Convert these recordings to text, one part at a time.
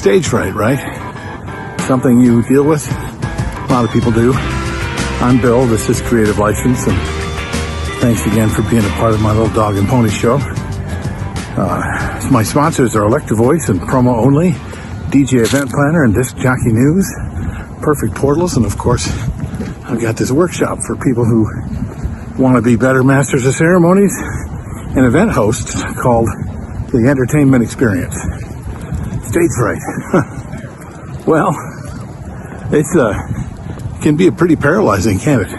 Stage fright, right? Something you deal with. A lot of people do. I'm Bill. This is Creative License, and thanks again for being a part of my little dog and pony show. My sponsors are Electro Voice and Promo Only, DJ Event Planner and Disc Jockey News, Perfect Portals, and of course, I've got this workshop for people who want to be better masters of ceremonies and event hosts called The Entertainment Experience. Stage fright. Well, it can be a pretty paralyzing, can't it?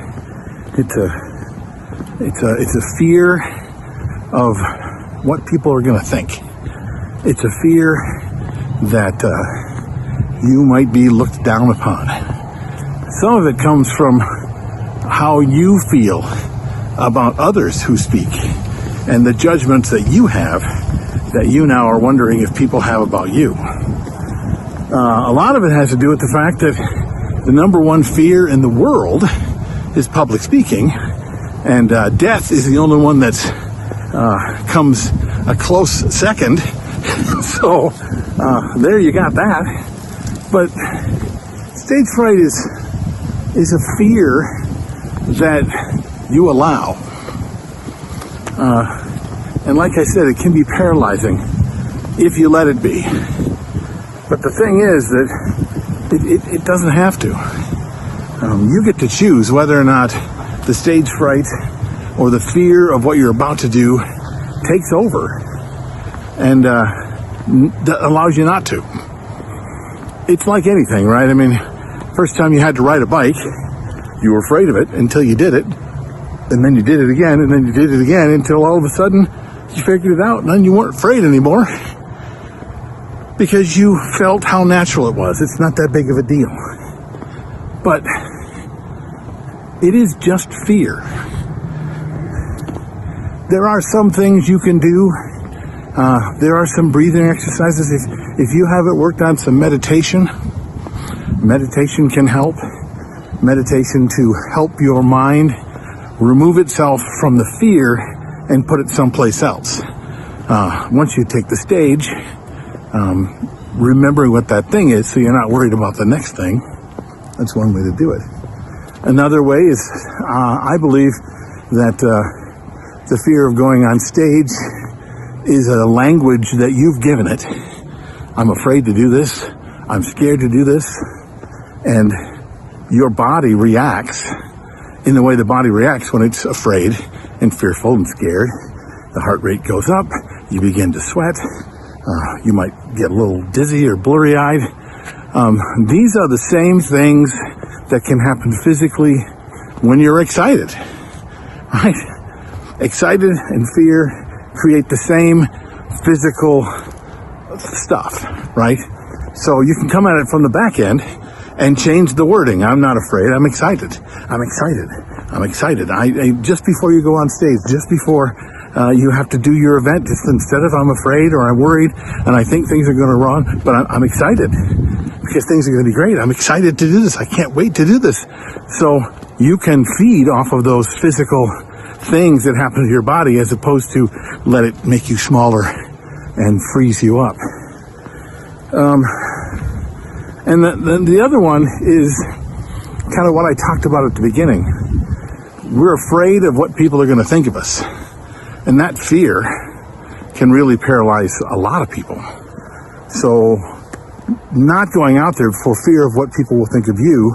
It's a fear of what people are going to think. It's a fear that you might be looked down upon. Some of it comes from how you feel about others who speak and the judgments that you have that you now are wondering if people have about you. A lot of it has to do with the fact that the number one fear in the world is public speaking, and death is the only one that's comes a close second. So there you got that. But stage fright is a fear that you allow. And like I said, it can be paralyzing if you let it be. But the thing is that it doesn't have to. You get to choose whether or not the stage fright or the fear of what you're about to do takes over and allows you not to. It's like anything, right? I mean, first time you had to ride a bike, you were afraid of it until you did it, and then you did it again, and then you did it again until all of a sudden you figured it out, and then you weren't afraid anymore because you felt how natural it was. It's not that big of a deal. But it is just fear. There are some things you can do. There are some breathing exercises. If you haven't worked on some meditation can help. Meditation to help your mind remove itself from the fear and put it someplace else. Once you take the stage, remembering what that thing is so you're not worried about the next thing. That's one way to do it. Another way is, I believe that the fear of going on stage is a language that you've given it. I'm afraid to do this. I'm scared to do this. And your body reacts in the way the body reacts when it's afraid and fearful and scared. The heart rate goes up. You begin to sweat. You might get a little dizzy or blurry-eyed. These are the same things that can happen physically when you're excited, right? Excited and fear create the same physical stuff, right? So you can come at it from the back end and change the wording. I'm not afraid. I'm excited. I'm excited. I'm excited. I just before you go on stage, just before you have to do your event, just instead of I'm afraid or I'm worried and I think things are going to wrong, but I'm excited because things are going to be great. I'm excited to do this. I can't wait to do this. So you can feed off of those physical things that happen to your body as opposed to let it make you smaller and freeze you up. And the other one is kind of what I talked about at the beginning. We're afraid of what people are going to think of us. And that fear can really paralyze a lot of people. So not going out there for fear of what people will think of you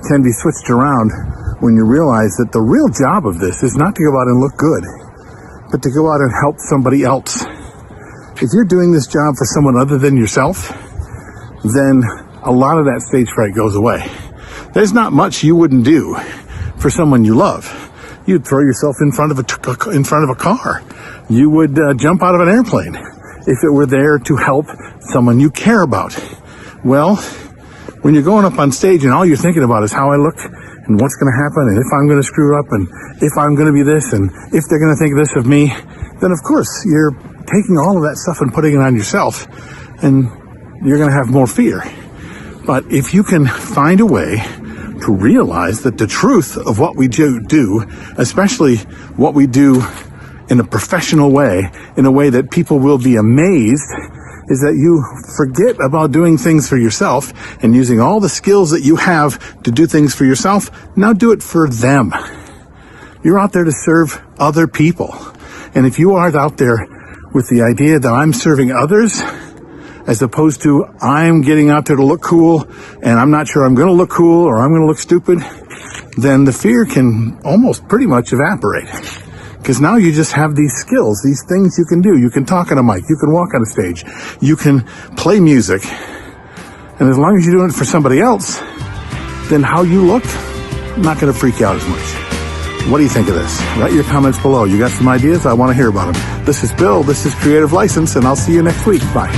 can be switched around when you realize that the real job of this is not to go out and look good, but to go out and help somebody else. If you're doing this job for someone other than yourself, then a lot of that stage fright goes away. There's not much you wouldn't do for someone you love. You'd throw yourself in front of a car. You would jump out of an airplane if it were there to help someone you care about. Well, when you're going up on stage and all you're thinking about is how I look and what's going to happen and if I'm going to screw up and if I'm going to be this and if they're going to think this of me, then of course you're taking all of that stuff and putting it on yourself and you're going to have more fear. But if you can find a way to realize that the truth of what we do, especially what we do in a professional way, in a way that people will be amazed is that you forget about doing things for yourself and using all the skills that you have to do things for yourself. Now do it for them. You're out there to serve other people. And if you are out there with the idea that I'm serving others, as opposed to I'm getting out there to look cool and I'm not sure I'm going to look cool or I'm going to look stupid, then the fear can almost pretty much evaporate. Because now you just have these skills, these things you can do. You can talk on a mic, you can walk on a stage, you can play music. And as long as you're doing it for somebody else, then how you look, not going to freak you out as much. What do you think of this? Write your comments below. You got some ideas? I want to hear about them. This is Bill. This is Creative License, and I'll see you next week. Bye.